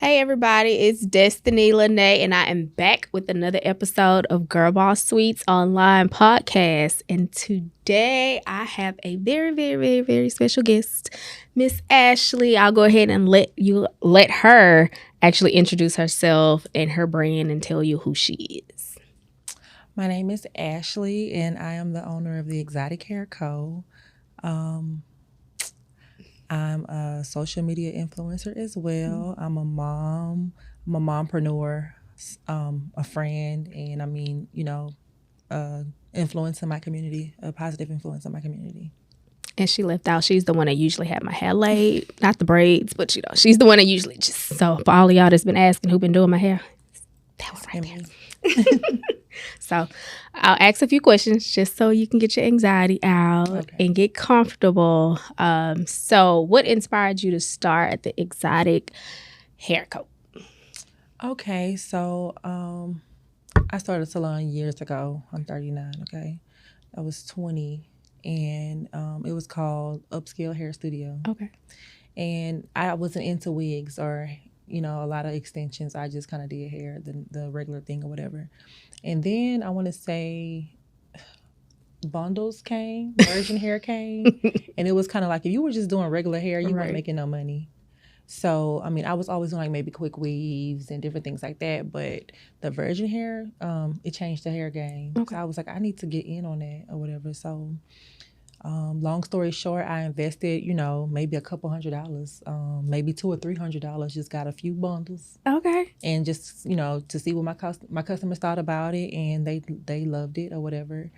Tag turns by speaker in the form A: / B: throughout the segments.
A: Hey everybody, it's Destiny Lene, and I am back with another episode of GirlBoss Suites online podcast. And today I have a very special guest, Miss Ashley. I'll go ahead and let her actually introduce herself and her brand and tell you who she is.
B: My name is Ashley, and I am the owner of the Exotic Hair Co. I'm a social media influencer as well. I'm a mom. I'm a mompreneur, a friend, and influence in my community, a positive influence in my community.
A: And she left out, she's the one that usually had my hair laid, not the braids, but she's the one that usually just, so for all of y'all that's been asking who been doing my hair, that was right there. So I'll ask a few questions just so you can get your anxiety out and get comfortable. So what inspired you to start at the Exotic Hair Co?
B: Okay, so I started a salon years ago. I'm 39, okay? I was 20, and it was called Upscale Hair Studio.
A: Okay.
B: And I wasn't into wigs or, a lot of extensions. I just kind of did hair, the regular thing or whatever. And then I want to say bundles came, virgin hair came. And it was kind of like if you were just doing regular hair, you weren't making no money. So, I was always doing like maybe quick weaves and different things like that. But the virgin hair, it changed the hair game. Okay. So I was like, I need to get in on that or whatever. So long story short, I invested, maybe a couple $100, maybe $200 or $300, just got a few bundles.
A: Okay.
B: And just, to see what my customers thought about it, and they loved it or whatever.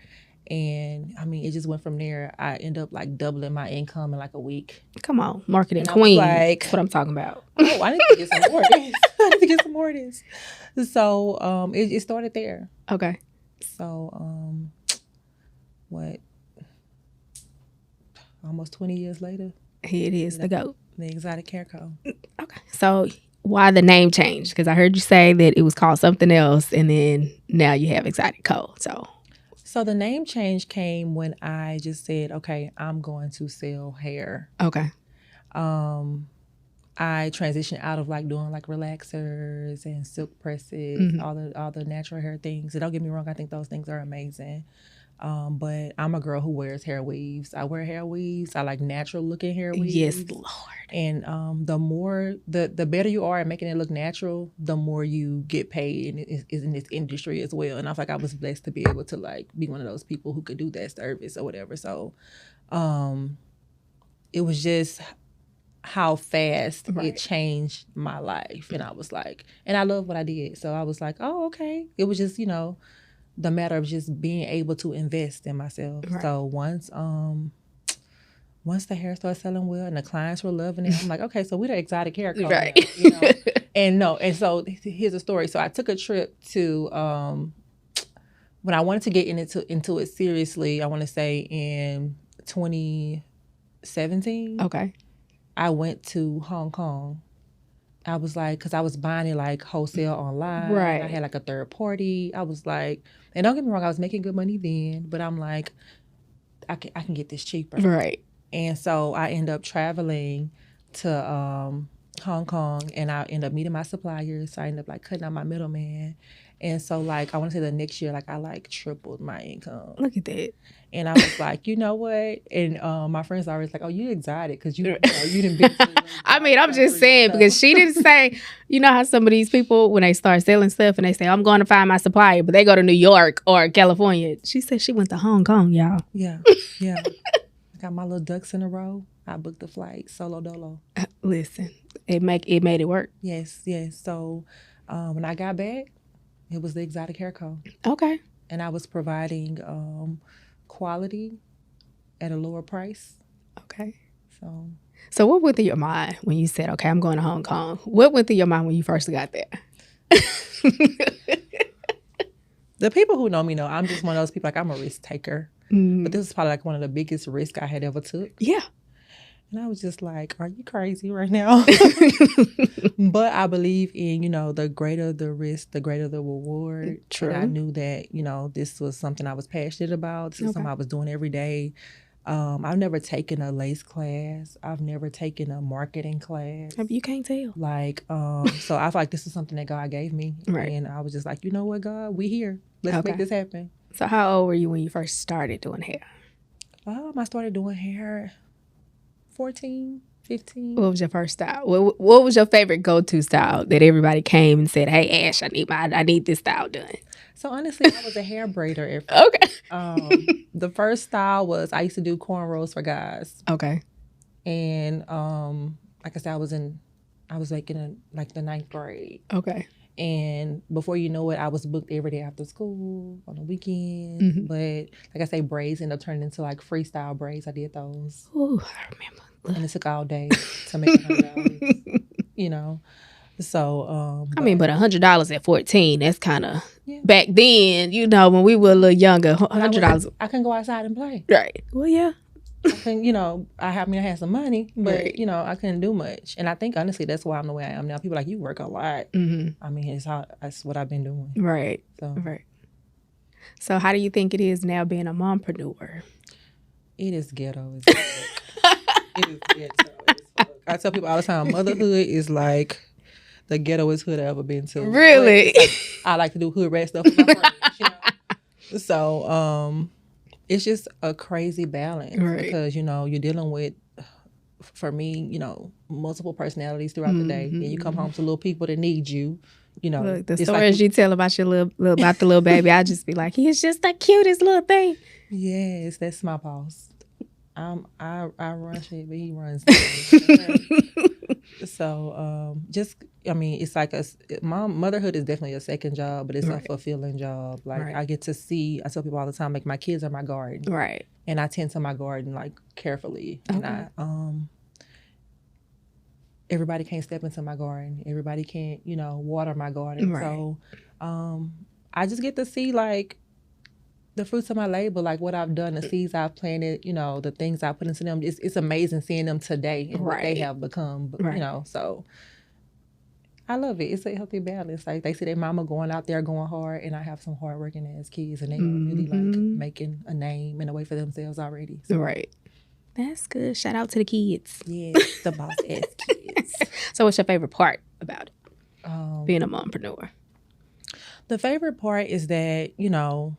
B: And it just went from there. I ended up like doubling my income in like a week.
A: Come on, marketing queen. That's what I'm talking about.
B: Oh, I need to get some more of this. I need to get some more of this. So it started there.
A: Okay.
B: So almost 20 years later.
A: Here it is, the GOAT.
B: The Exotic Hair Co.
A: Okay. So why the name change? Because I heard you say that it was called something else, and then now you have Exotic Co.
B: So the name change came when I just said, okay, I'm going to sell hair.
A: Okay.
B: I transitioned out of like doing like relaxers and silk presses, all the natural hair things. And don't get me wrong, I think those things are amazing. But I'm a girl who wears hair weaves. I wear hair weaves. I like natural looking hair weaves.
A: Yes, Lord.
B: And the better you are at making it look natural, the more you get paid in this industry as well. And I feel like I was blessed to be able to like be one of those people who could do that service or whatever. So it was just how fast it changed my life. And I was like, and I love what I did. So I was like, oh, okay. It was just, the matter of just being able to invest in myself. Right. So once the hair started selling well and the clients were loving it, I'm like, okay, so we're the Exotic Hair Co.
A: Right.
B: And so here's a story. So I took a trip to when I wanted to get into it seriously, I want to say in 2017.
A: Okay.
B: I went to Hong Kong. I was like, because I was buying it like wholesale online.
A: Right.
B: I had like a third party. I was like, and don't get me wrong, I was making good money then, but I'm like, I can get this cheaper.
A: Right.
B: And so I end up traveling to Hong Kong, and I end up meeting my suppliers. So I end up like cutting out my middleman. And so like, I want to say the next year, like I like tripled my income.
A: Look at that.
B: And I was like, you know what? And my friends are always like, oh, you exotic because you didn't be.
A: I'm just saying because she didn't say, how some of these people, when they start selling stuff and they say, I'm going to find my supplier, but they go to New York or California. She said she went to Hong Kong, y'all.
B: Yeah. I got my little ducks in a row. I booked the flight, solo dolo.
A: Listen, it made it work.
B: Yes. So when I got back, it was the Exotic Hair Co.
A: Okay.
B: And I was providing quality at a lower price.
A: Okay.
B: So
A: what went through your mind when you said, okay, I'm going to Hong Kong? What went through your mind when you first got there?
B: The people who know me know I'm just one of those people, like I'm a risk taker. But this is probably like one of the biggest risks I had ever took.
A: Yeah.
B: And I was just like, are you crazy right now? But I believe in, the greater the risk, the greater the reward.
A: True.
B: And I knew that, this was something I was passionate about. This is something I was doing every day. I've never taken a lace class. I've never taken a marketing class.
A: You can't tell.
B: Like, so I feel like this is something that God gave me.
A: Right.
B: And I was just like, you know what, God, we here. Let's make this happen.
A: So how old were you when you first started doing hair?
B: I started doing hair 14, 15.
A: What was your first style? What was your favorite go-to style that everybody came and said, "Hey, Ash, I need this style done"?
B: So honestly, I was a hair braider at first.
A: Okay.
B: The first style was I used to do cornrows for guys.
A: Okay.
B: And like I said, I was like in like the 9th grade.
A: Okay.
B: And before you know it, I was booked every day after school, on the weekends. But like I say, braids ended up turning into like freestyle braids. I did those.
A: Ooh, I remember.
B: And it took all day to make $100, you know. So
A: I mean, but $100 at 14, that's kind of back then, you know, when we were a little younger, $100.
B: I couldn't go outside and play.
A: Right. Well, yeah.
B: I couldn't, you know, I had some money, but you know, I couldn't do much. And I think honestly, that's why I'm the way I am now. People are like, you work a lot. I mean, that's what I've been doing.
A: Right. Right. So how do you think it is now being a mompreneur?
B: It is ghetto as fuck. It is ghetto as fuck. I tell people all the time, motherhood is like the ghettoest hood I've ever been to.
A: Really?
B: Like, I like to do hood rat stuff with my friends, you know? So it's just a crazy balance because, you know, you're dealing with, for me, you know, multiple personalities throughout the day. And you come home to little people that need you. You know,
A: look, the stories you tell about your about the little baby, I just be like, he's just the cutest little thing.
B: Yes, that's my boss. I run shit, but he runs things. So I mean, it's like motherhood is definitely a second job, but it's a fulfilling job. Like I get to see. I tell people all the time, like my kids are my garden,
A: right? And
B: I tend to my garden like carefully, and I everybody can't step into my garden. Everybody can't, you know, water my garden. Right. So I just get to see like the fruits of my labor, like what I've done, the seeds I've planted, you know, the things I put into them. It's amazing seeing them today and what they have become, you know, so I love it. It's a healthy balance. Like they see their mama going out there going hard, and I have some hardworking ass kids, and they are really like making a name and a way for themselves already. So.
A: Right. That's good. Shout out to the kids.
B: Yes, the boss ass kids.
A: So what's your favorite part about it, being a mompreneur?
B: The favorite part is that, you know,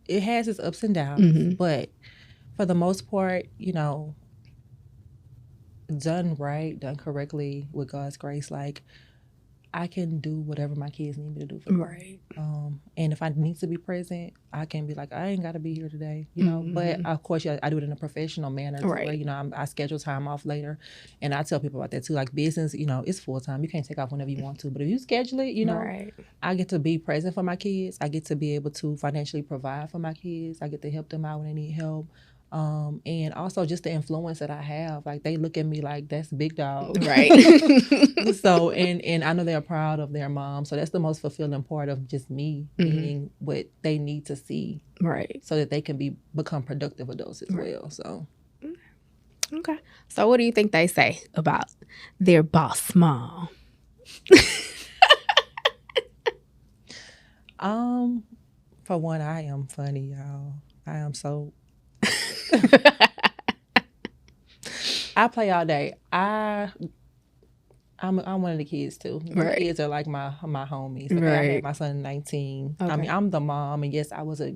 B: it has its ups and downs, but for the most part, you know, done right, done correctly with God's grace, like I can do whatever my kids need me to do for them. Right. And if I need to be present, I can be like, I ain't got to be here today, you know. But of course, I do it in a professional manner. Right. Where, you know, I schedule time off later, and I tell people about that too. Like business, you know, it's full time. You can't take off whenever you want to, but if you schedule it, you know, I get to be present for my kids. I get to be able to financially provide for my kids. I get to help them out when they need help. And also just the influence that I have, like they look at me like that's big dog. Right. So, and I know they're proud of their mom. So that's the most fulfilling part of just me being what they need to see. Right. So that they can become productive adults as well. So.
A: Okay. So what do you think they say about their boss mom?
B: For one, I am funny, y'all. I am so I play all day. I'm one of the kids too. The kids are like my homies. Like I had my son 19. Okay. I mean, I'm the mom, and yes, I was a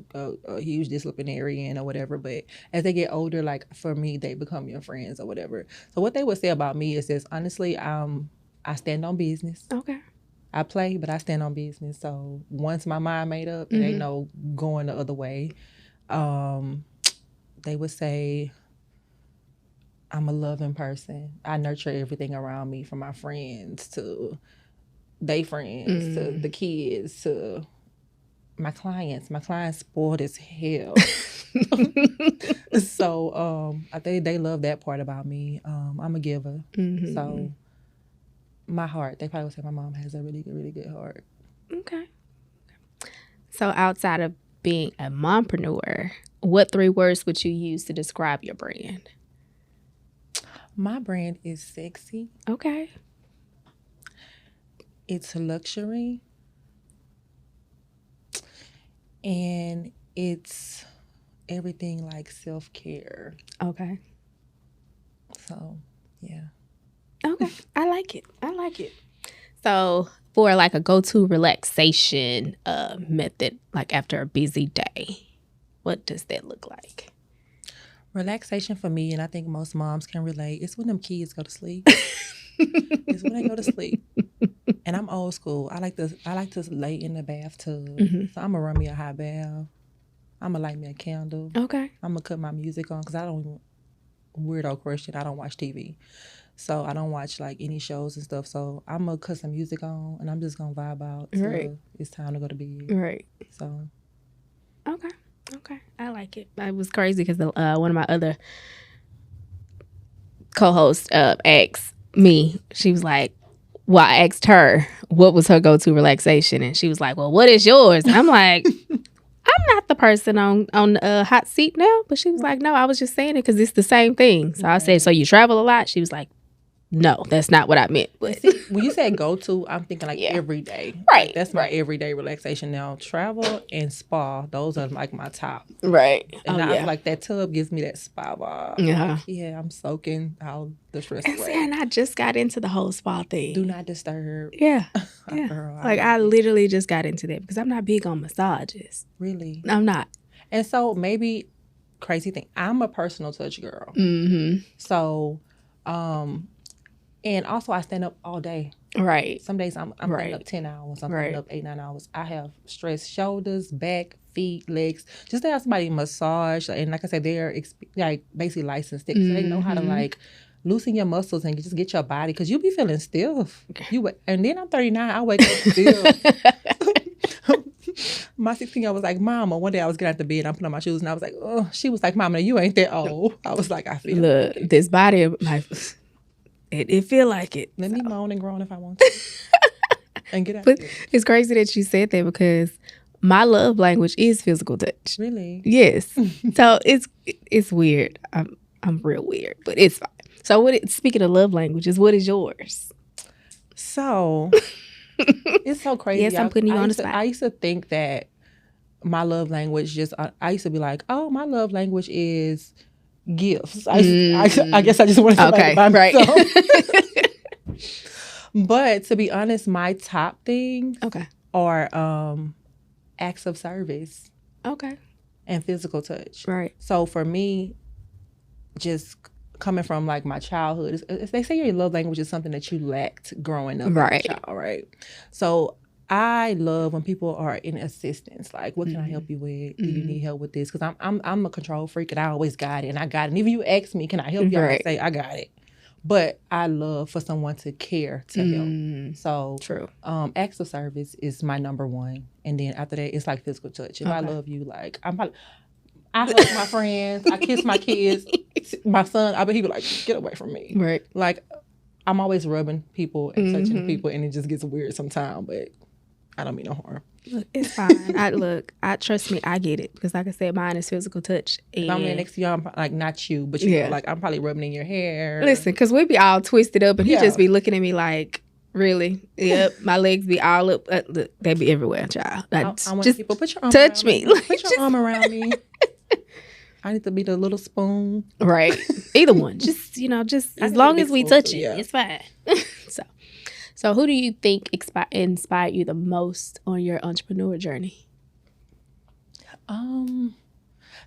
B: huge disciplinarian or whatever. But as they get older, like for me, they become your friends or whatever. So what they would say about me is this: honestly, I stand on business. Okay. I play, but I stand on business. So once my mind made up, it ain't no going the other way. They would say I'm a loving person. I nurture everything around me, from my friends to they friends to the kids to my clients. My clients spoiled as hell. So I think they love that part about me. I'm a giver. So my heart, they probably would say my mom has a really good heart.
A: Okay. So outside of being a mompreneur, what 3 words would you use to describe your brand?
B: My brand is sexy. Okay. It's luxury. And it's everything like self-care.
A: Okay.
B: So, yeah.
A: Okay. I like it. So for like a go-to relaxation method, like after a busy day, what does that look like?
B: Relaxation for me, and I think most moms can relate, it's when them kids go to sleep. It's when they go to sleep. And I'm old school. I like to lay in the bathtub. So I'm gonna run me a hot bath. I'm gonna light me a candle.
A: Okay.
B: I'm gonna cut my music on because I don't, weirdo Christian, I don't watch TV. So I don't watch like any shows and stuff. So I'm gonna cut some music on and I'm just gonna vibe out till
A: Right.
B: it's time to go to bed.
A: Right.
B: So
A: Okay. I like it. It was crazy because one of my other co-hosts asked me. She was like, well, I asked her what was her go-to relaxation, and she was like, well, what is yours? And I'm like, I'm not the person on the hot seat now. But she was like, no, I was just saying it because it's the same thing. So I said, so you travel a lot? She was like, no, that's not what I meant. But
B: when you say go to, I'm thinking like
A: Yeah.
B: every day.
A: Right,
B: Like, that's my
A: right.
B: everyday relaxation now. Travel and spa, those are like my top.
A: right.
B: And
A: Oh,
B: I
A: yeah.
B: like that tub gives me that spa vibe.
A: Yeah.
B: Like, yeah, I'm soaking all the stress
A: And,
B: away.
A: and I just got into the whole spa thing.
B: Do not disturb.
A: Yeah. Yeah.
B: Girl,
A: Like I
B: love it.
A: literally just got into that because I'm not big on massages.
B: Really.
A: I'm not.
B: And so maybe crazy thing, I'm a personal touch girl.
A: Mm-hmm.
B: So, and also I stand up all day.
A: Right.
B: Some days I'm
A: Right.
B: standing up 10 hours. I'm
A: Right.
B: standing up 8-9 hours. I have stress shoulders, back, feet, legs. Just to have somebody massage, and like I said, they're like basically licensed, so they know how to like loosen your muscles and just get your body, because you be feeling stiff. And then I'm 39. I wake up stiff. My 16-year-old was like, Mama, one day I was getting out the bed, I'm putting on my shoes, and I was like, oh, she was like, Mama, you ain't that old. I was like, I feel
A: Look,
B: like it.
A: this body, it feel like it.
B: Let me moan and groan if I want to. And get out
A: But
B: of it.
A: it's crazy that you said that because my love language is physical touch.
B: Really?
A: Yes. So it's weird. I'm real weird, but it's fine. So speaking of love languages, what is yours?
B: So it's so crazy.
A: Yes, I'm putting you on the spot.
B: I used to think that my love language I used to be like, oh, my love language is gifts. I guess I just wanted to
A: Okay,
B: by
A: right.
B: myself. But to be honest, my top things
A: Okay.
B: are acts of service
A: Okay.
B: and physical touch.
A: Right.
B: So for me, just coming from like my childhood, they say your love language is something that you lacked growing up
A: Right.
B: as a child, right? So I love when people are in assistance. Like, what can I help you with? Do you need help with this? Because I'm a control freak and I always got it, and I got it. And if you ask me, can I help you? I
A: Right.
B: say I got it. But I love for someone to care to help. So
A: True.
B: acts of service is my number one, and then after that, it's like physical touch. If I love you, like I hug my friends, I kiss my kids, my son. I bet he be like, get away from me.
A: Right.
B: Like I'm always rubbing people and touching people, and it just gets weird sometimes. But I don't mean no harm.
A: Look, it's fine. I trust me, I get it because, like I said, mine is physical touch. And
B: If I'm in next to you, I'm like not you, but you know, like I'm probably rubbing in your hair.
A: listen, because we be all twisted up, and he
B: Yeah.
A: just be looking at me like, really? Yep, my legs be all up. Look, they be everywhere, child.
B: I want
A: just
B: people put your arm
A: touch
B: around
A: me.
B: Put your arm around me. I need to be the little spoon.
A: Right. Either one. Just
B: I
A: as
B: need
A: long
B: a
A: as
B: big
A: we
B: spoon,
A: touch
B: too,
A: it,
B: yeah.
A: it's fine. So who do you think inspired you the most on your entrepreneur journey?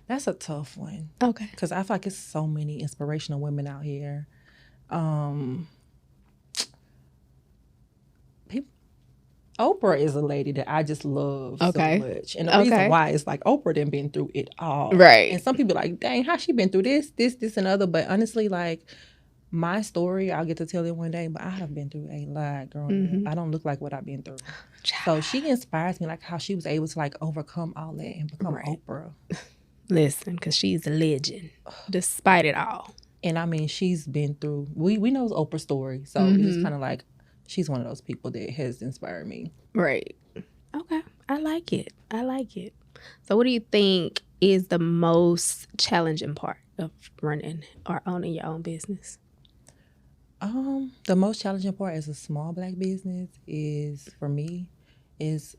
B: That's a tough one.
A: Okay.
B: Because I feel like it's so many inspirational women out here. Oprah is a lady that I just love
A: Okay.
B: so much. And the reason
A: Okay.
B: why is like Oprah done been through it all.
A: Right.
B: And some people like, dang, how she been through this, and other. But honestly, like my story, I'll get to tell it one day, but I have been through a lot growing up. I don't look like what I've been through. So she inspires me, like how she was able to like overcome all that and become Oprah.
A: Listen, because she's a legend, despite it all.
B: And I mean, she's been through, we know Oprah's story. So it's just kind of like, she's one of those people that has inspired me.
A: Right. Okay. I like it. So what do you think is the most challenging part of running or owning your own business?
B: The most challenging part as a small Black business is, for me, is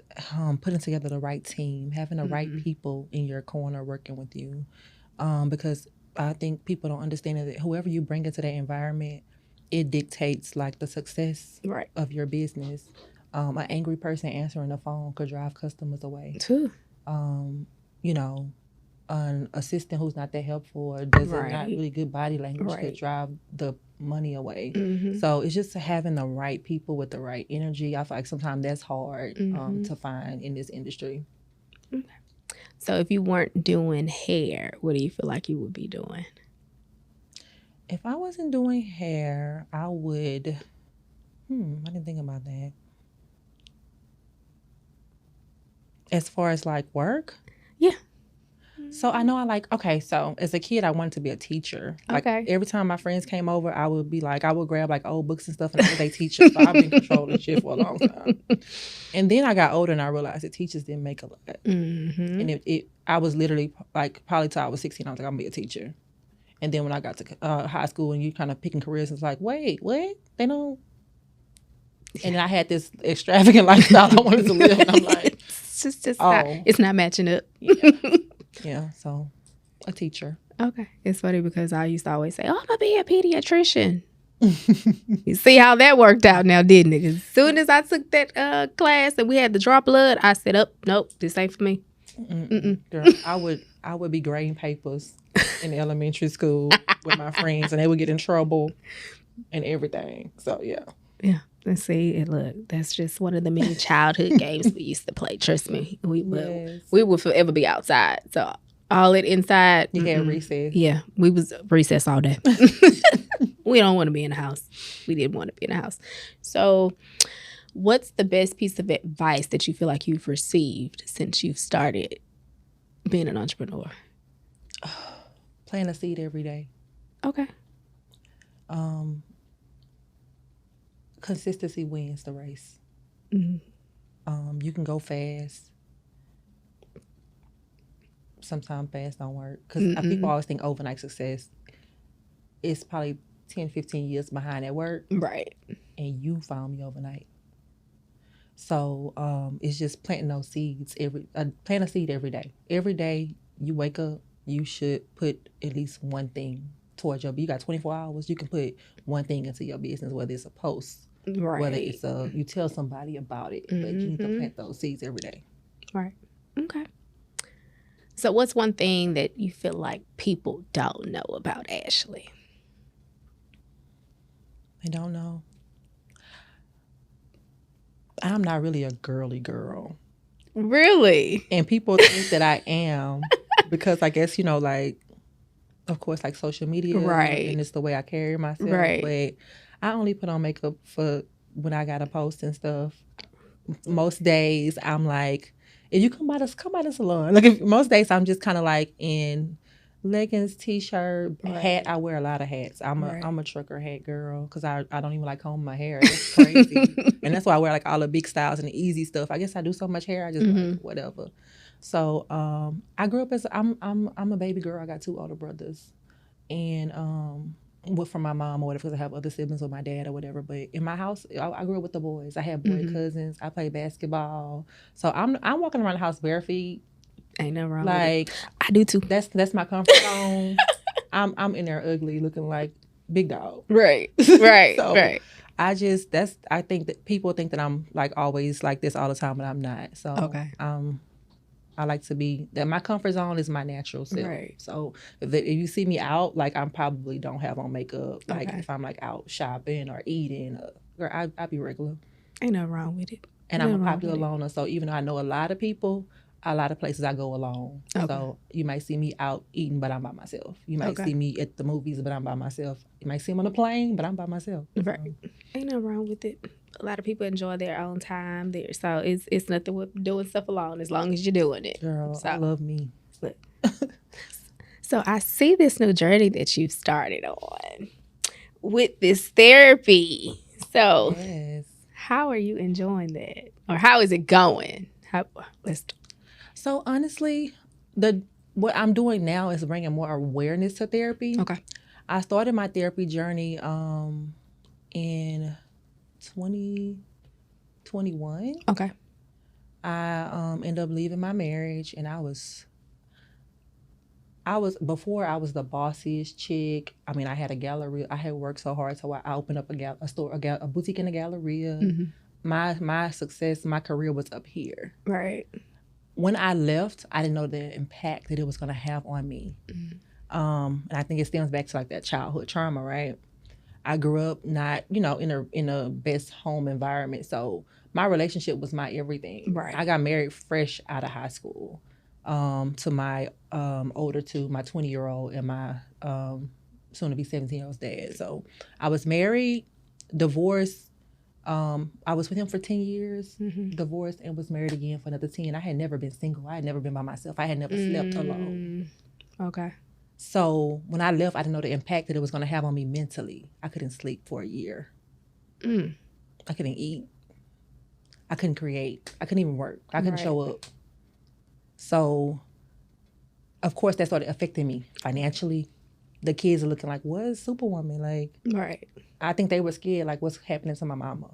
B: putting together the right team, having the right people in your corner working with you. Because I think people don't understand that whoever you bring into that environment, it dictates like the success of your business. An angry person answering the phone could drive customers away.
A: True.
B: You know, an assistant who's not that helpful or does not really good body language could drive the money away. So it's just having the right people with the right energy. I feel like sometimes that's hard to find in this industry.
A: Okay. So if you weren't doing hair, what do you feel like you would be doing?
B: If I wasn't doing hair, I would, I didn't think about that. As far as like work?
A: Yeah.
B: So I know so as a kid, I wanted to be a teacher. Like every time my friends came over, I would grab like old books and stuff and I was their teacher. So I've been controlling shit for a long time. And then I got older and I realized that teachers didn't make a lot. And I was literally like, probably till I was 16, I was like, I'm gonna be a teacher. And then when I got to high school and you kind of picking careers, it's like, wait, what? They don't. And I had this extravagant lifestyle I wanted to live. And I'm like,
A: it's not matching up.
B: Yeah, so a teacher.
A: Okay. It's funny because I used to always say, I'm going to be a pediatrician. You see how that worked out now, didn't it? As soon as I took that class and we had to draw blood, I said, nope, this ain't for me.
B: Girl, I would be grading papers in elementary school with my friends and they would get in trouble and everything. So, yeah.
A: Yeah. Let's see. Look, that's just one of the many childhood games we used to play. Trust me. We would forever be outside. So all it inside.
B: You had recess.
A: Yeah. We was recess all day. We don't want to be in the house. We didn't want to be in the house. So what's the best piece of advice that you feel like you've received since you've started being an entrepreneur?
B: Plant a seed every day.
A: Okay.
B: Consistency wins the race. You can go fast. Sometimes fast don't work. Because people always think overnight success. It's probably 10, 15 years behind that work.
A: Right.
B: And you found me overnight. So it's just planting those seeds. Plant a seed every day. Every day you wake up, you should put at least one thing towards you got 24 hours. You can put one thing into your business, whether it's a post. Right. Whether it's you tell somebody about it, but you need to plant those seeds every day.
A: Right. Okay. So what's one thing that you feel like people don't know about Ashley?
B: They don't know. I'm not really a girly girl.
A: Really?
B: And people think that I am because I guess, like, of course, like social media.
A: Right.
B: And it's the way I carry myself.
A: Right.
B: But I only put on makeup for when I got to post and stuff. Most days I'm like, if you come by the salon. Like most days I'm just kind of like in leggings, t-shirt, hat. I wear a lot of hats. I'm a trucker hat girl because I don't even like comb my hair. That's crazy. And that's why I wear like all the big styles and the easy stuff. I guess I do so much hair. I just like whatever. So I grew up as I'm a baby girl. I got 2 older brothers, and from my mom or whatever, because I have other siblings with my dad or whatever. But in my house, I grew up with the boys. I had boy cousins. I played basketball. So I'm walking around the house bare feet. Ain't nothing wrong with it.
A: I do too.
B: That's my comfort zone. I'm in there ugly, looking like big dog.
A: Right.
B: So
A: right.
B: I think that people think that I'm like always like this all the time, but I'm not. So
A: okay.
B: I like to be that my comfort zone is my natural self.
A: Right.
B: So if you see me out, like I probably don't have on makeup. Like if I'm like out shopping or eating, or I be regular.
A: Ain't nothing wrong with it.
B: And I'm a popular loner, so even though I know a lot of people, a lot of places I go alone. Okay. So you might see me out eating, but I'm by myself. You might see me at the movies, but I'm by myself. You might see me on a plane, but I'm by myself.
A: Right. Ain't nothing wrong with it. A lot of people enjoy their own time there. So it's nothing with doing stuff alone as long as you're doing it.
B: Girl, I love me.
A: So I see this new journey that you've started on with this therapy. So how are you enjoying that? Or how is it going?
B: So honestly, what I'm doing now is bringing more awareness to therapy.
A: Okay.
B: I started my therapy journey in 2021.
A: Okay.
B: I ended up leaving my marriage, and before I was the bossiest chick. I mean, I had a gallery. I had worked so hard, so I opened up a boutique in a galleria.
A: Mm-hmm.
B: My success, my career was up here.
A: Right.
B: When I left, I didn't know the impact that it was going to have on me.
A: Mm-hmm.
B: And I think it stems back to like that childhood trauma, right? I grew up not, in a best home environment, so my relationship was my everything.
A: Right.
B: I got married fresh out of high school. To my older two, my 20-year-old and my soon to be 17-year-old dad. So I was married, divorced. I was with him for 10 years,
A: Mm-hmm.
B: divorced, and was married again for another 10. I had never been single. I had never been by myself. I had never slept alone.
A: Okay.
B: So when I left, I didn't know the impact that it was going to have on me mentally. I couldn't sleep for a year. I couldn't eat. I couldn't create. I couldn't even work. I couldn't show up. So, of course, that started affecting me financially. The kids are looking like, what is Superwoman? Like,
A: Right.
B: I think they were scared, like, what's happening to my mama?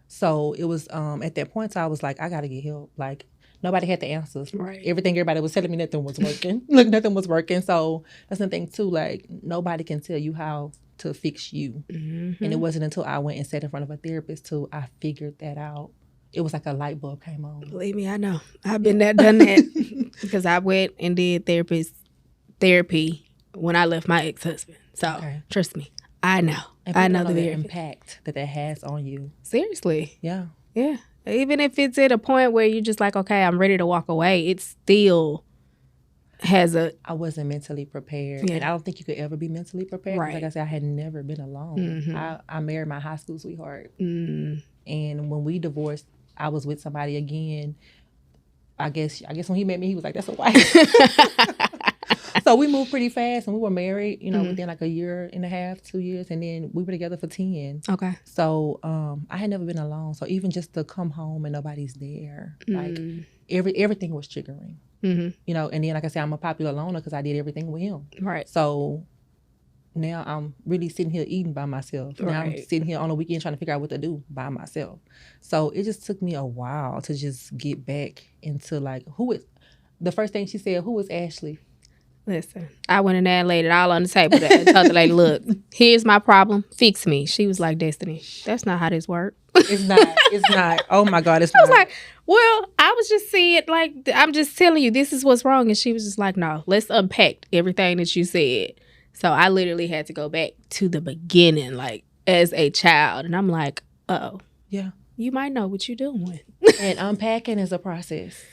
B: So it was at that point, I was like, I got to get help. Like, nobody had the answers.
A: Right.
B: Everything everybody was telling me, nothing was working. Look, nothing was working. So that's the thing, too. Like, nobody can tell you how to fix you.
A: Mm-hmm.
B: And it wasn't until I went and sat in front of a therapist, too, I figured that out. It was like a light bulb came on.
A: Believe me, I know. I've been there, done that. Because I went and did therapy when I left my ex-husband. So, trust me, I know.
B: And
A: I know
B: the impact that has on you.
A: Seriously.
B: Yeah.
A: Yeah. Even if it's at a point where you're just like, okay, I'm ready to walk away, it still has
B: I wasn't mentally prepared.
A: Yeah.
B: And I don't think you could ever be mentally prepared.
A: Right.
B: Like I said, I had never been alone.
A: Mm-hmm.
B: I married my high school sweetheart.
A: Mm.
B: And when we divorced, I was with somebody again. I guess when he met me, he was like, that's a wife. So we moved pretty fast, and we were married, within like a year and a half, 2 years. And then we were together for 10.
A: Okay.
B: So I had never been alone. So even just to come home and nobody's there, like everything was triggering.
A: Mm-hmm.
B: And then, like I said, I'm a popular loner because I did everything with him.
A: Right.
B: So now I'm really sitting here eating by myself. Now I'm sitting here on the weekend trying to figure out what to do by myself. So it just took me a while to just get back into like, the first thing she said, who is Ashley?
A: Listen, I went in there and laid it all on the table and told the lady, look, here's my problem. Fix me. She was like, Destiny, that's not how this works.
B: It's not. Oh my God, it's not.
A: I was like, well, I was just saying, like, I'm just telling you, this is what's wrong. And she was just like, no, let's unpack everything that you said. So I literally had to go back to the beginning, like, as a child. And I'm like, uh-oh.
B: Yeah.
A: You might know what you're doing.
B: And unpacking is a process.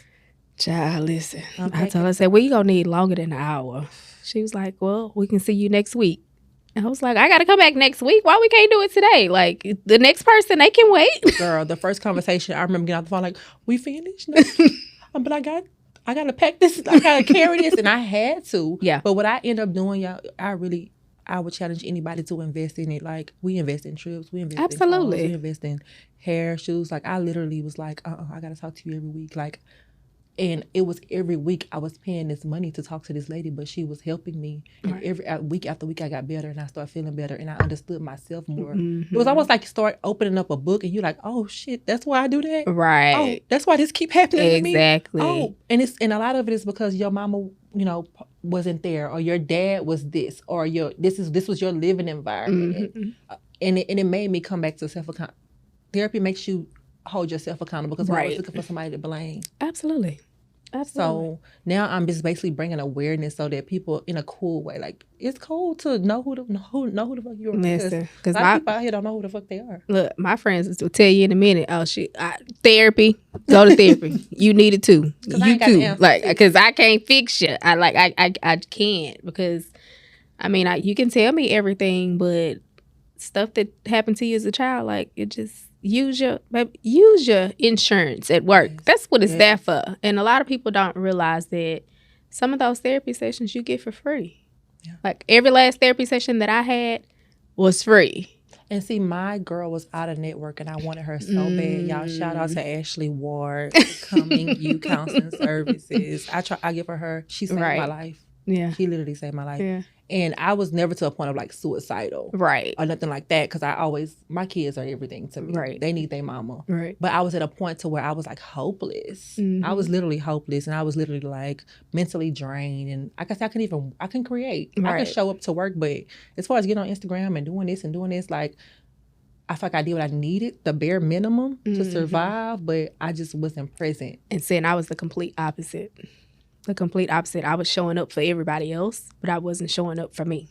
A: Child, listen. I told her, I said, well, you're going to need longer than an hour. She was like, well, we can see you next week. And I was like, I got to come back next week. Why we can't do it today? Like, the next person, they can wait.
B: Girl, the first conversation, I remember getting off the phone like, we finished? No. But I got to pack this. I got to carry this. And I had to.
A: Yeah.
B: But what I end up doing, y'all, I would challenge anybody to invest in it. Like, we invest in trips. We invest in clothes. We invest in hair, shoes. Like, I literally was like, I got to talk to you every week. Like, and it was every week I was paying this money to talk to this lady, but she was helping me. And every week after week I got better, and I started feeling better, and I understood myself more. Mm-hmm. It was almost like you start opening up a book and you're like, oh shit, that's why I do that?
A: Right.
B: Oh, that's why this keep happening to me?
A: Exactly.
B: Oh, and a lot of it is because your mama, wasn't there, or your dad was this, or this was your living environment. Mm-hmm. And it made me come back to self-account. Therapy makes you hold yourself accountable because I was looking for somebody to blame.
A: Absolutely.
B: So now I'm just basically bringing awareness so that people, in a cool way, like, it's cool to know who the fuck you are.
A: Listen,
B: because a lot of people out here don't know who the fuck they are.
A: Look, my friends will tell you in a minute. Oh shit, therapy. Go to therapy. You need it too. You too. Like, because I can't fix you. I can't, because I mean, you can tell me everything, but stuff that happened to you as a child, like, it just. Use your insurance at work. Yes. That's what it's there for. And a lot of people don't realize that some of those therapy sessions you get for free. Yeah. Like, every last therapy session that I had was free.
B: And see, my girl was out of network, and I wanted her so bad. Y'all, shout out to Ashley Ward, Coming You Counseling Services. I give her. She saved my life.
A: Yeah.
B: She literally saved my life.
A: Yeah.
B: And I was never to a point of like suicidal.
A: Right.
B: Or nothing like that. Because my kids are everything to me.
A: Right.
B: They need their mama.
A: Right.
B: But I was at a point to where I was like hopeless. I was literally hopeless. And I was literally like mentally drained. And like I said, I can create.
A: Right.
B: I can show up to work. But as far as getting on Instagram and doing this, like, I feel like I did what I needed, the bare minimum to survive, but I just wasn't present.
A: And saying I was the complete opposite. The complete opposite. I was showing up for everybody else, but I wasn't showing up for me.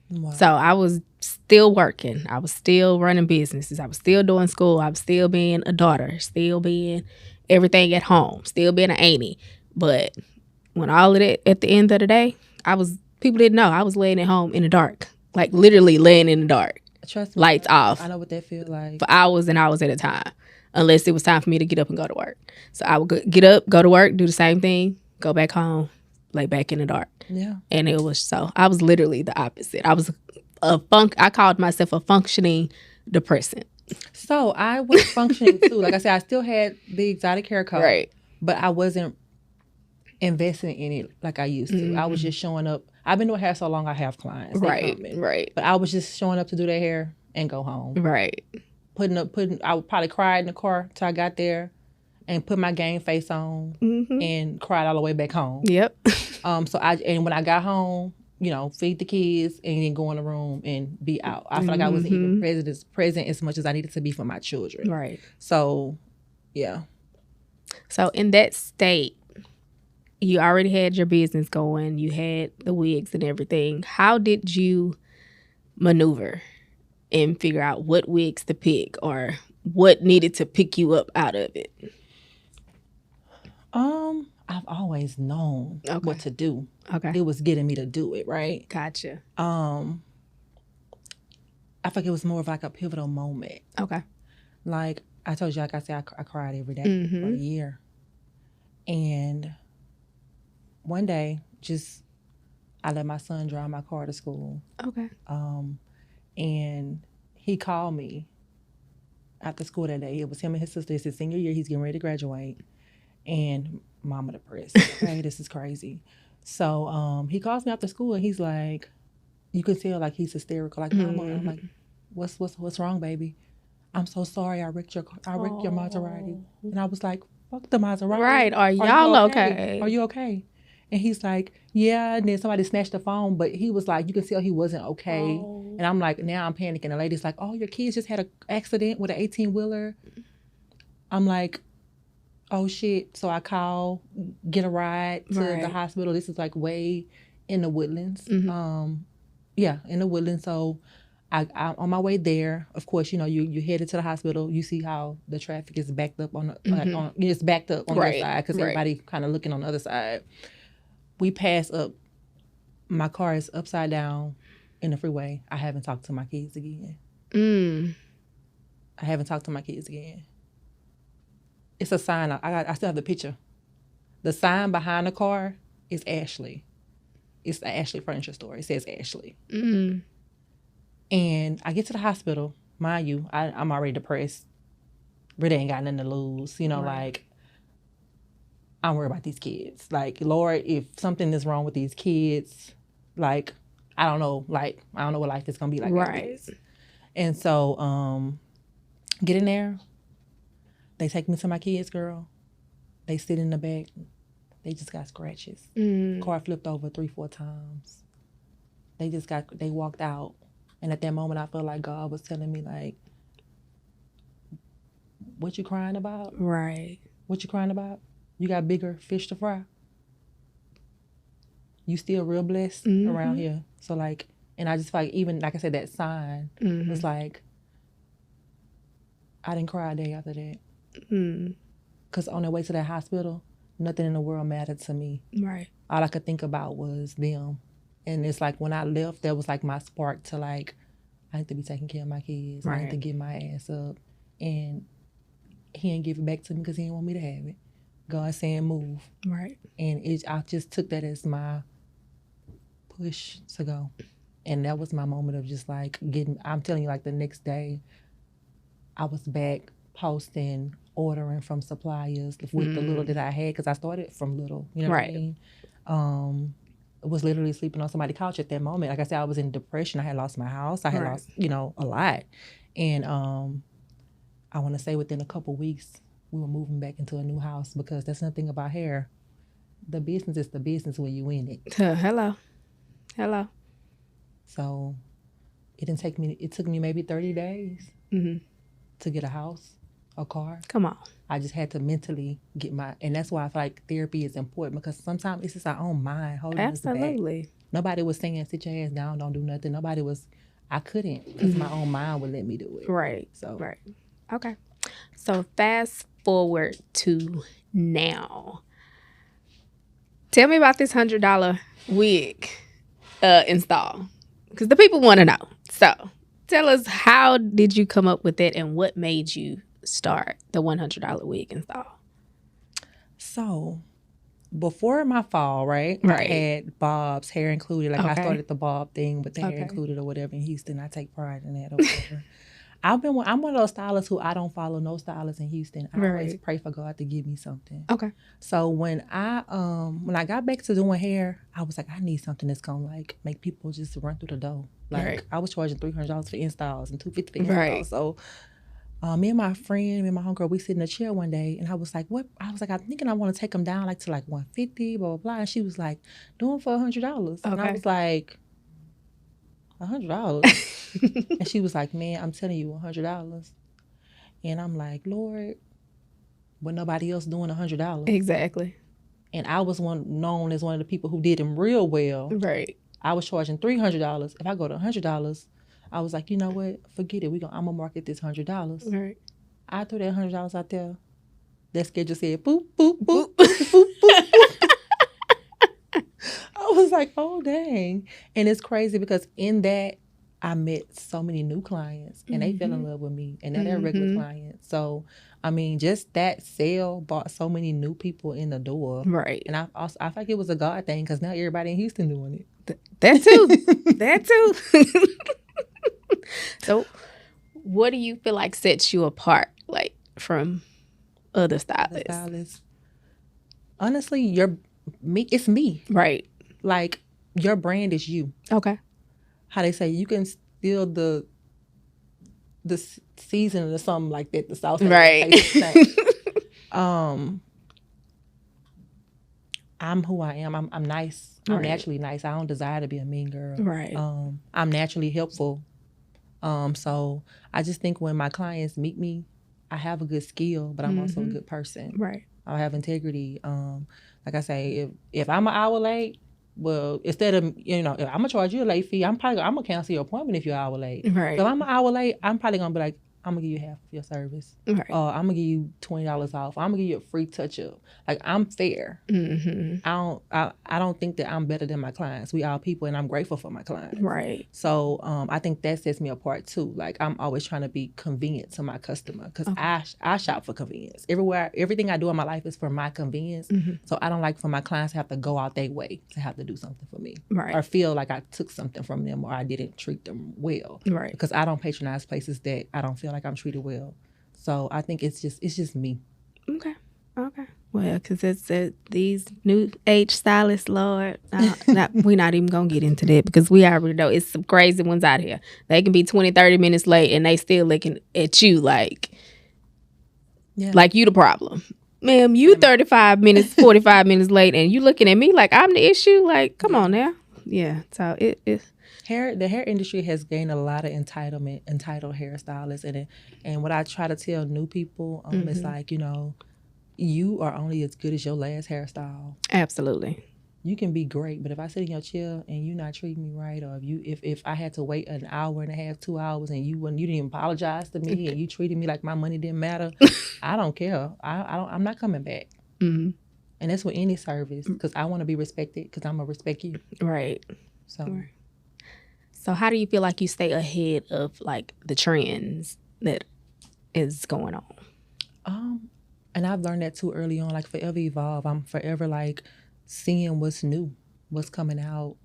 B: Wow.
A: So I was still working. I was still running businesses. I was still doing school. I was still being a daughter, still being everything at home, still being an auntie. But when all of that, at the end of the day, people didn't know. I was laying at home in the dark, like literally laying in the dark.
B: Trust me,
A: lights off.
B: I know what that feels like.
A: For hours and hours at a time, unless it was time for me to get up and go to work. So I would get up, go to work, do the same thing, go back home, lay back in the dark.
B: Yeah.
A: And I was literally the opposite. I was I called myself a functioning depressant.
B: So I was functioning too. Like I said, I still had the exotic haircut.
A: Right.
B: But I wasn't investing in it like I used to. I was just showing up. I've been doing hair so long, I have clients.
A: Right.
B: But I was just showing up to do their hair and go home.
A: Right.
B: I would probably cry in the car till I got there and put my game face on and cried all the way back home.
A: Yep.
B: And when I got home, feed the kids and then go in the room and be out. I feel like I wasn't even present as much as I needed to be for my children.
A: Right.
B: So, yeah.
A: So in that state, you already had your business going. You had the wigs and everything. How did you maneuver and figure out what wigs to pick or what needed to pick you up out of it?
B: I've always known what to do.
A: Okay.
B: It was getting me to do it, right?
A: Gotcha.
B: I think it was more of like a pivotal moment.
A: Okay.
B: Like I told you, like I said, I cried every day for a year. And one day, I let my son drive my car to school.
A: Okay.
B: And he called me after school that day. It was him and his sister. It's his senior year. He's getting ready to graduate. And mama depressed. Okay, this is crazy. So he calls me after school and he's like, you can tell like he's hysterical. Like, mama, I'm like, what's wrong, baby? I'm so sorry. I wrecked your Maserati. And I was like, fuck the Maserati.
A: Right. Are y'all okay?
B: Are you okay? And he's like, yeah. And then somebody snatched the phone, but he was like, you can tell he wasn't okay. Oh. And I'm like, now I'm panicking. The lady's like, oh, your kids just had an accident with an 18-wheeler. I'm like, oh shit. So I call, get a ride to the hospital. This is like way in the Woodlands. In the Woodlands. So I on my way there, of course, you headed to the hospital. You see how the traffic is backed up it's backed up on your side because everybody kind of looking on the other side. We pass up. My car is upside down in the freeway. I haven't talked to my kids again. I haven't talked to my kids again. It's a sign. I still have the picture. The sign behind the car is Ashley. It's the Ashley furniture store. It says Ashley. And I get to the hospital. Mind you, I'm already depressed. Really ain't got nothing to lose. Like, I'm worried about these kids. Like, Lord, if something is wrong with these kids, like, I don't know what life is going to be like.
A: Right.
B: And so, get in there. They take me to my kids, girl. They sit in the back. They just got scratches. Car flipped over 3-4 times. They walked out. And at that moment, I felt like God was telling me, like, what you crying about?
A: Right.
B: What you crying about? You got bigger fish to fry. You still real blessed around here. So, like, and I just felt like, even, like I said, that sign was like, I didn't cry a day after that. Because on the way to that hospital, nothing in the world mattered to me.
A: Right.
B: All I could think about was them. And it's like when I left, that was like my spark to like, I need to be taking care of my kids. Right. I need to get my ass up. And he didn't give it back to me because he didn't want me to have it. God saying move.
A: Right.
B: And I just took that as my push to go. And that was my moment of just like I'm telling you, like the next day, I was back posting, ordering from suppliers with the little that I had, because I started from little, you know what I mean? was literally sleeping on somebody's couch at that moment. Like I said, I was in depression. I had lost my house. I had lost, you know, a lot. And I want to say within a couple weeks, we were moving back into a new house, because that's nothing about hair. The business is the business when you in it.
A: Hello.
B: So it took me maybe 30 days to get a house, a car.
A: Come on.
B: I just had to mentally and that's why I feel like therapy is important, because sometimes it's just our own mind holding us back.
A: Absolutely.
B: Nobody was saying, sit your ass down, don't do nothing. I couldn't, because my own mind would let me do it.
A: Right.
B: So.
A: Right. Okay. So fast forward to now. Tell me about this $100 wig install, because the people want to know. So tell us, how did you come up with it, and what made you start the $100 wig install?
B: So before my fall, right. I had Bob's hair included. Like I started the Bob thing with the hair included or whatever in Houston. I take pride in that or whatever. I'm one of those stylists who I don't follow no stylists in Houston. I always pray for God to give me something. Okay. So when I got back to doing hair, I was like, I need something that's gonna like make people just run through the door. Like I was charging $300 for installs and $250 for installs. Right. So me and my homegirl, we sit in a chair one day, and I was like, what? I was like, I'm thinking I want to take them down like to like $150, blah blah blah. And she was like, do them for $100. And I was like, $100. And she was like, man, I'm telling you, $100. And I'm like, Lord, but nobody else doing $100.
A: Exactly.
B: And I was known as one of the people who did them real well. Right. I was charging $300. If I go to $100, I was like, you know what? Forget it. I'm gonna market this $100. Right. I threw that $100 out there. That schedule said boop boop boop boop boop boop. I was like, oh dang. And it's crazy, because in that I met so many new clients, and they fell in love with me, and now they're regular clients. So I mean, just that sale brought so many new people in the door. Right. And I feel like it was a God thing, because now everybody in Houston doing it.
A: That too. That too. So what do you feel like sets you apart, like, from other stylists?
B: Honestly, it's me. Right. Like, your brand is you. Okay. How they say, you can steal the season or something like that, the South. Right. I'm who I am. I'm nice. I'm naturally nice. I don't desire to be a mean girl. Right. I'm naturally helpful. So I just think when my clients meet me, I have a good skill, but I'm also a good person. Right. I have integrity. Like I say, if I'm an hour late, well, instead of, I'm gonna charge you a late fee, I'm gonna cancel your appointment if you're an hour late. Right. So if I'm an hour late, I'm probably gonna be like, I'm gonna give you half of your service. Right. I'm gonna give you $20 off. I'm gonna give you a free touch up. Like, I'm fair. Mm-hmm. I don't think that I'm better than my clients. We all people, and I'm grateful for my clients. Right. So I think that sets me apart too. Like, I'm always trying to be convenient to my customer, because I shop for convenience. Everything I do in my life is for my convenience. Mm-hmm. So I don't like for my clients to have to go out their way to have to do something for me. Right. Or feel like I took something from them, or I didn't treat them well. Right. Because I don't patronize places that I don't feel like I'm treated well. So I think it's just me. Okay. Well, because these new age stylists, Lord, we're not even going to get into that, because we already know it's some crazy ones out here. They can be 20, 30 minutes late, and they still looking at you like you the problem. Ma'am, you 35 minutes, 45 minutes late, and you looking at me like I'm the issue? Like, come on now. Yeah, so it's... The hair industry has gained a lot of entitled hairstylists, and what I try to tell new people is like, you are only as good as your last hairstyle. Absolutely. You can be great, but if I sit in your chair and you not treating me right, or if I had to wait an hour and a half, 2 hours, and you didn't even apologize to me, and you treated me like my money didn't matter, I don't care. I'm not coming back. Mm-hmm. And that's with any service, because I want to be respected, because I'm gonna respect you. Right.
A: So how do you feel like you stay ahead of like the trends that is going on?
B: And I've learned that too early on, like forever evolve. I'm forever like seeing what's new, what's coming out.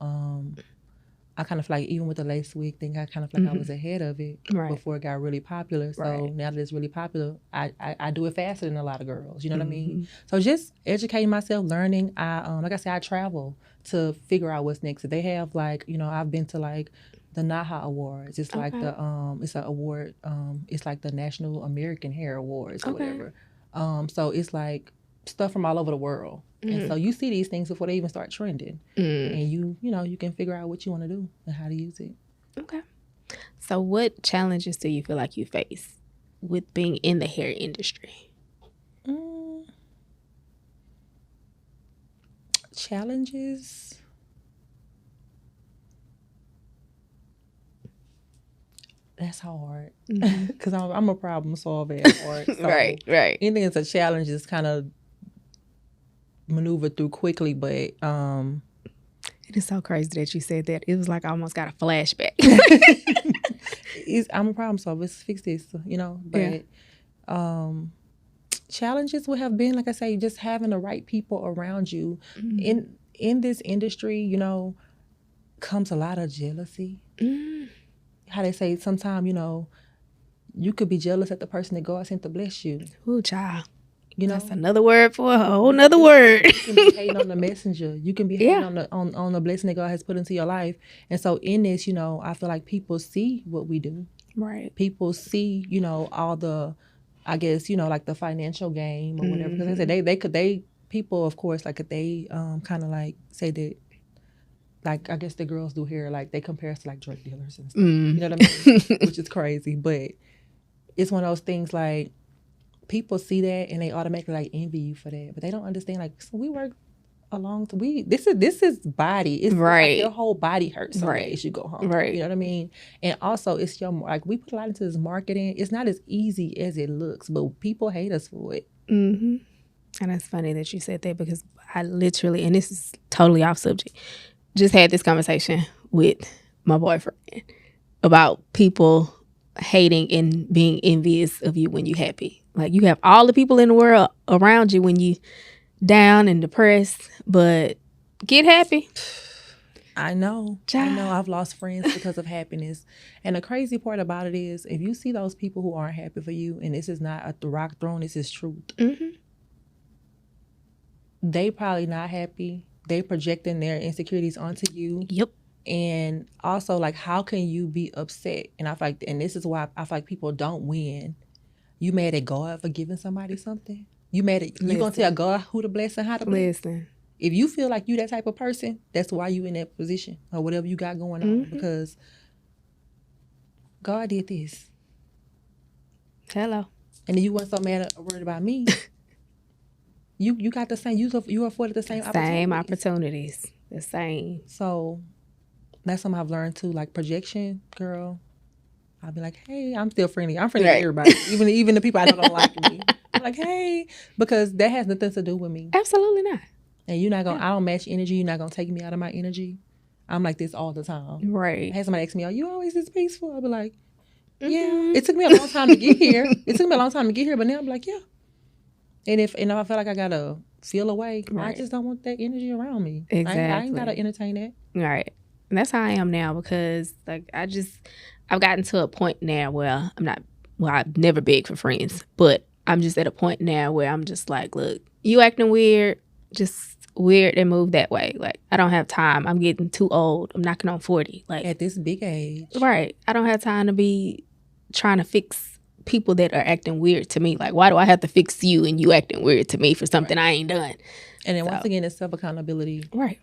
B: I kind of feel like even with the lace wig thing, I kind of feel like I was ahead of it before it got really popular. So now that it's really popular, I do it faster than a lot of girls. You know what I mean? So just educating myself, learning. Like I said, I travel. to figure out what's next. If they have like, I've been to like the NAHA Awards. It's like the it's an award. It's like the National American Hair Awards or whatever. So it's like stuff from all over the world. And so you see these things before they even start trending. And you can figure out what you want to do and how to use it.
A: Okay. So what challenges do you feel like you face with being in the hair industry?
B: Challenges? That's hard. Because I'm a problem solver at heart. So
A: right.
B: anything that's a challenge is kind of maneuver through quickly, but
A: it is so crazy that you said that. It was like I almost got a flashback.
B: I'm a problem solver. Let's fix this, But challenges would have been, like I say, just having the right people around you. In this industry, comes a lot of jealousy. How they say sometimes, you could be jealous at the person that God sent to bless you.
A: Ooh, child. That's another word for a whole nother word.
B: You can be hating on the messenger. You can be hating on the blessing that God has put into your life. And so in this, I feel like people see what we do.
A: Right.
B: People see, all the, I guess, like the financial game or whatever. Because I said people, of course, like if they kind of like say that, like I guess the girls do here, like they compare us to like drug dealers and stuff. You know what I mean? Which is crazy. But it's one of those things like, people see that and they automatically like envy you for that, but they don't understand. Like, so we work along. This is body. It's
A: right.
B: Like your whole body hurts some days you go home.
A: Right.
B: You know what I mean? And also, it's like we put a lot into this marketing. It's not as easy as it looks, but people hate us for it.
A: And it's funny that you said that because I literally, and this is totally off subject, just had this conversation with my boyfriend about people hating and being envious of you when you're happy. Like you have all the people in the world around you when you down and depressed, but get happy.
B: I know. I've lost friends because of happiness. And the crazy part about it is if you see those people who aren't happy for you, and this is not a rock thrown, this is truth. They probably not happy. They projecting their insecurities onto you.
A: Yep.
B: And also, like, how can you be upset? And I feel like, and this is why I feel like people don't win. You mad at God for giving somebody something? You mad at, you gonna tell God who to bless and how to bless?
A: Listen.
B: If you feel like you that type of person, that's why you in that position or whatever you got going on. Because God did this.
A: Hello.
B: And then you weren't so mad or worried about me. You got the same, you afforded the same
A: opportunities. The same.
B: So that's something I've learned too, like projection, girl. I'll be like, hey, I'm still friendly. I'm friendly to everybody. Even the people I know don't like me. I'm like, hey, because that has nothing to do with me.
A: Absolutely not.
B: And you're not gonna I don't match energy, you're not gonna take me out of my energy. I'm like this all the time.
A: Right.
B: I had somebody ask me, are you always this peaceful? I'll be like, yeah. It took me a long time to get here. But now I'm like, yeah. And if I feel like I gotta feel away, I just don't want that energy around me.
A: Exactly.
B: I ain't gotta entertain that.
A: Right. And that's how I am now because like I've gotten to a point now where I've never begged for friends, but I'm just at a point now where I'm just like, look, you acting weird, just weird and move that way. Like, I don't have time. I'm getting too old. I'm knocking on 40. Like
B: at this big age.
A: Right. I don't have time to be trying to fix people that are acting weird to me. Like, why do I have to fix you and you acting weird to me for something I ain't done?
B: And then once again, it's self-accountability.
A: Right.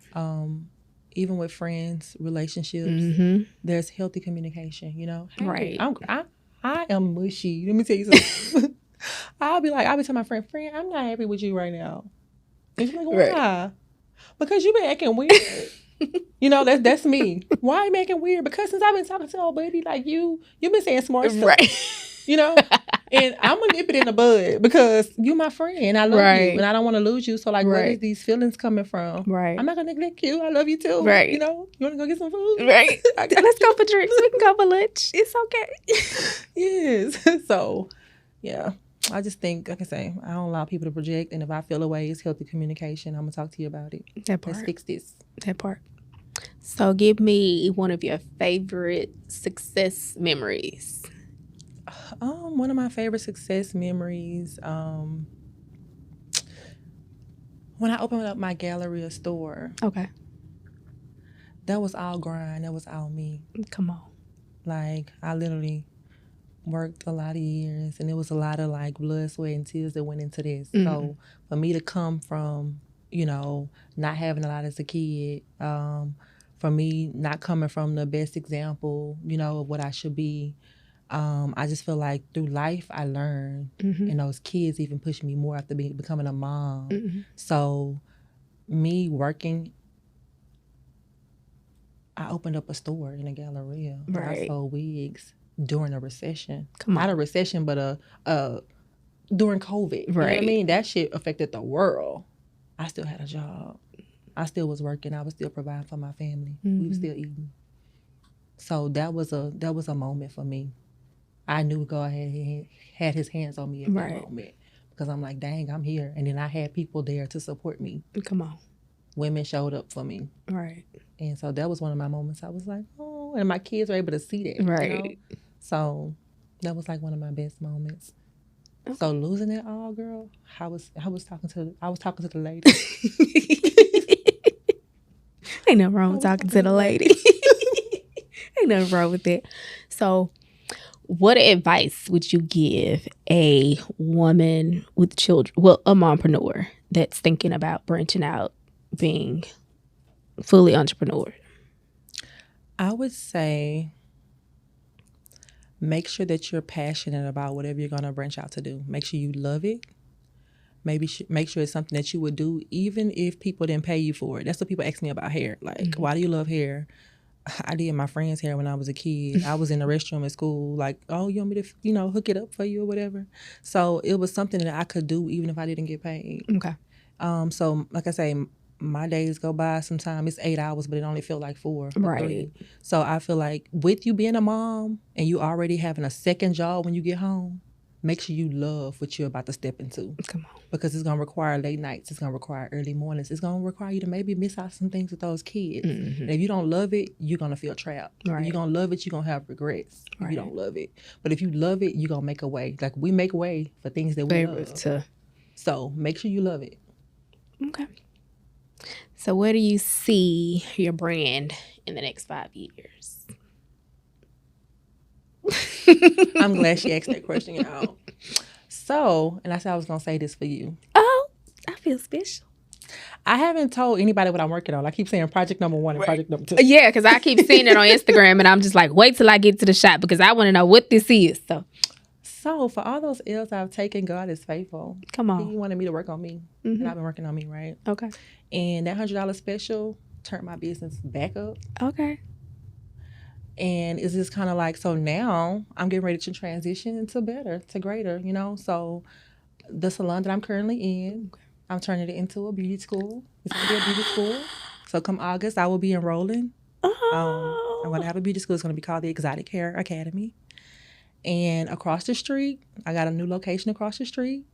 B: Even with friends, relationships, there's healthy communication, Hey,
A: right.
B: I am mushy. Let me tell you something. I'll be telling my friend, I'm not happy with you right now. And she's like, why? Right. Because you've been acting weird. That's me. Why are you making weird? Because since I've been talking to old buddy, like you've been saying smart stuff. Right. And I'm gonna nip it in the bud because you my friend and I love you and I don't want to lose you. So like, where is these feelings coming from?
A: Right.
B: I'm not gonna neglect you. I love you too.
A: Right.
B: You want to go get some food?
A: Right. Let's go for drinks. We can go for lunch. It's okay.
B: Yes. So, yeah. I just think, like I say, I don't allow people to project. And if I feel away, it's healthy communication. I'm gonna talk to you about it.
A: That part.
B: Let's fix this.
A: That part. So, give me one of your favorite success memories.
B: One of my favorite success memories, when I opened up my Galleria store.
A: Okay.
B: that was all grind. That was all me.
A: Come on.
B: Like, I literally worked a lot of years, and it was a lot of like blood, sweat, and tears that went into this. So for me to come from, not having a lot as a kid, for me not coming from the best example, of what I should be, I just feel like through life I learned, and those kids even pushed me more after becoming a mom. So me working, I opened up a store in a Galleria.
A: Right.
B: I sold wigs during a recession.
A: Come on.
B: Not a recession, but during COVID. You know what I
A: Right.
B: mean? That shit affected the world. I still had a job. I still was working. I was still providing for my family. We were still eating. So that was a moment for me. I knew God had his hands on me at that moment. Because I'm like, dang, I'm here. And then I had people there to support me.
A: Come on.
B: Women showed up for me.
A: Right.
B: And so that was one of my moments. I was like, oh, and my kids were able to see that.
A: Right.
B: So that was like one of my best moments. Okay. So losing it all, girl, I was talking to the lady.
A: Ain't nothing wrong with talking to the lady. Ain't nothing wrong with that. So what advice would you give a woman with children, a mompreneur that's thinking about branching out, being fully entrepreneur?
B: I would say make sure that you're passionate about whatever you're going to branch out to do. Make sure you love it. Maybe make sure it's something that you would do even if people didn't pay you for it. That's what people ask me about hair. Like, why do you love hair? I did my friend's hair when I was a kid. I was in the restroom at school like, oh, you want me to, hook it up for you or whatever? So it was something that I could do even if I didn't get paid.
A: Okay.
B: So like I say, my days go by sometimes it's 8 hours, but it only feel like 4 or 3. So I feel like with you being a mom and you already having a second job when you get home, make sure you love what you're about to step into.
A: Come on.
B: Because it's going to require late nights. It's going to require early mornings. It's going to require you to maybe miss out some things with those kids. And if you don't love it, you're going to feel trapped. Right. If you're going to love it, you're going to have regrets if you don't love it. But if you love it, you're going to make a way. Like we make way for things that we love. So make sure you love it.
A: Okay. So where do you see your brand in the next 5 years?
B: I'm glad she asked that question, y'all. So, and I said I was going to say this for you.
A: Oh, I feel special.
B: I haven't told anybody what I'm working on. I keep saying project number 1 and project number 2.
A: Yeah, because I keep seeing it on Instagram and I'm just like, wait till I get to the shop because I want to know what this is.
B: So for all those L's I've taken, God is faithful.
A: Come on.
B: He wanted me to work on me. And I've been working on me, right?
A: Okay.
B: And that $100 special turned my business back up.
A: Okay.
B: And it's just kind of like, so now I'm getting ready to transition into greater, So the salon that I'm currently in, I'm turning it into a beauty school. It's going to be a beauty school. So come August, I will be enrolling. I'm going to have a beauty school. It's going to be called the Exotic Hair Academy. And across the street, I got a new location across the street.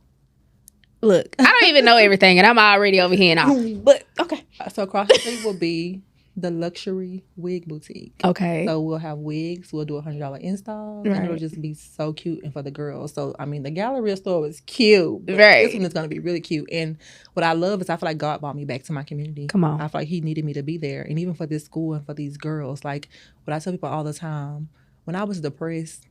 A: Look, I don't even know everything, and I'm already over here now. But, okay.
B: So across the street will be the luxury wig boutique.
A: Okay.
B: So we'll have wigs. We'll do $100 installs. And it'll just be so cute and for the girls. So, I mean, the Galleria store was cute. But this one is going to be really cute. And what I love is I feel like God brought me back to my community.
A: Come on.
B: I feel like he needed me to be there. And even for this school and for these girls, like what I tell people all the time, when I was depressed,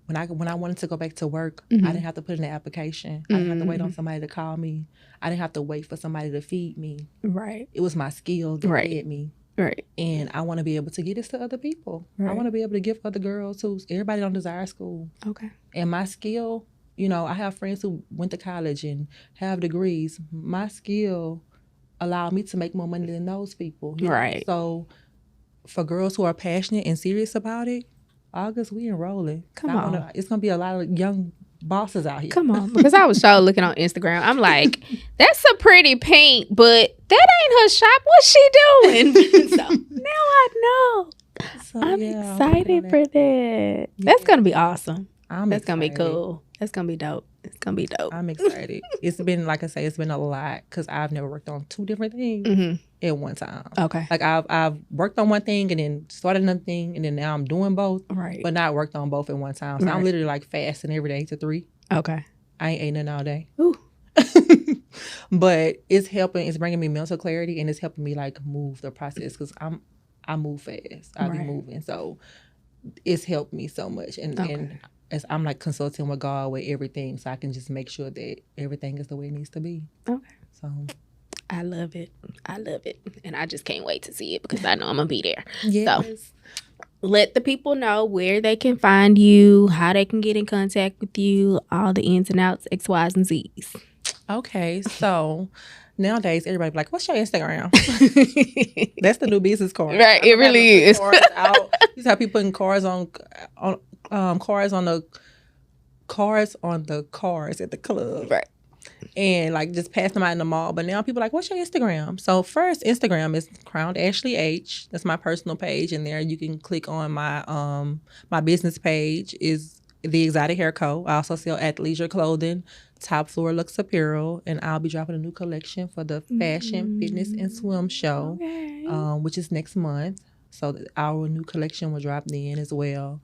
B: when I wanted to go back to work, I didn't have to put in an application. I didn't have to wait on somebody to call me. I didn't have to wait for somebody to feed me.
A: Right.
B: It was my skill that fed me.
A: Right.
B: And I want to be able to get this to other people. Right. I want to be able to give other girls who everybody don't desire school.
A: Okay.
B: And my skill, I have friends who went to college and have degrees. My skill allowed me to make more money than those people.
A: Right.
B: So for girls who are passionate and serious about it, August, we enrolling.
A: Come on.
B: It's going to be a lot of young bosses out here.
A: Come on. Because I was looking on Instagram. I'm like, that's a pretty paint, but that ain't her shop. What's she doing? So now I know. So, I'm excited for that. Yeah. That's going to be awesome. That's going to be cool. That's going to be dope. It's going to be dope.
B: I'm excited. It's been, like I say, it's been a lot because I've never worked on 2 different things at one time.
A: Okay.
B: Like I've worked on one thing and then started another thing and then now I'm doing both.
A: Right.
B: But not worked on both at one time. So I'm literally like fasting every day to 3.
A: Okay.
B: I ain't ate nothing all day.
A: Ooh.
B: But it's helping. It's bringing me mental clarity and it's helping me like move the process because I move fast. I be moving. So it's helped me so much. And as I'm like consulting with God with everything, so I can just make sure that everything is the way it needs to be.
A: Okay.
B: So
A: I love it. I love it. And I just can't wait to see it because I know I'm going to be there.
B: yes.
A: So let the people know where they can find you, how they can get in contact with you, all the ins and outs, X, Y's, and Z's.
B: Okay, so nowadays everybody be like, "What's your Instagram?" That's the new business card,
A: Right? It really is.
B: Cards out. These how people putting cards on cards on the cars at the club,
A: Right.
B: and like just pass them out in the mall. But now people are like, "What's your Instagram?" So first, Instagram is Crowned Ashley H. That's my personal page, and there you can click on my my business page is The Exotic Hair Co. I also sell athleisure clothing, top floor luxe apparel, and I'll be dropping a new collection for the Fashion, Fitness, and Swim show, which is next month. So our new collection will drop then as well.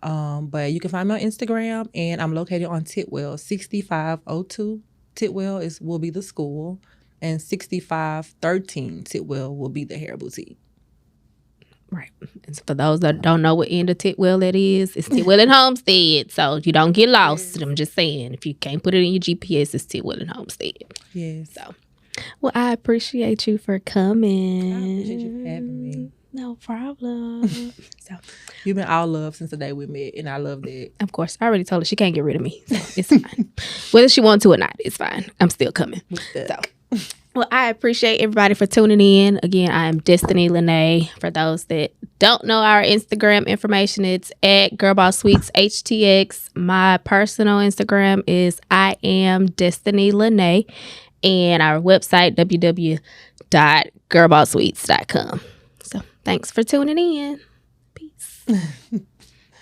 B: But you can find me on Instagram, and I'm located on Titwell, 6502. Titwell will be the school, and 6513 Titwell will be the hair boutique.
A: Right. And for those that don't know what end of Titwell that is, it's Titwell and Homestead. So you don't get lost. Yes. I'm just saying, if you can't put it in your GPS, it's Titwell and Homestead.
B: Yes.
A: So, well, I appreciate you for coming.
B: I appreciate you for having me.
A: No problem. So
B: you've been all love since the day we met, and I love that.
A: Of course, I already told her she can't get rid of me, so it's fine. Whether she wants to or not, it's fine. I'm still coming. So, well, I appreciate everybody for tuning in. Again, I am Destiny Lene. For those that don't know our Instagram information, it's at GirlBoss Suites HTX. My personal Instagram is I am Destiny Lene, and our website www.girlbosssuites.com. So thanks for tuning in. Peace.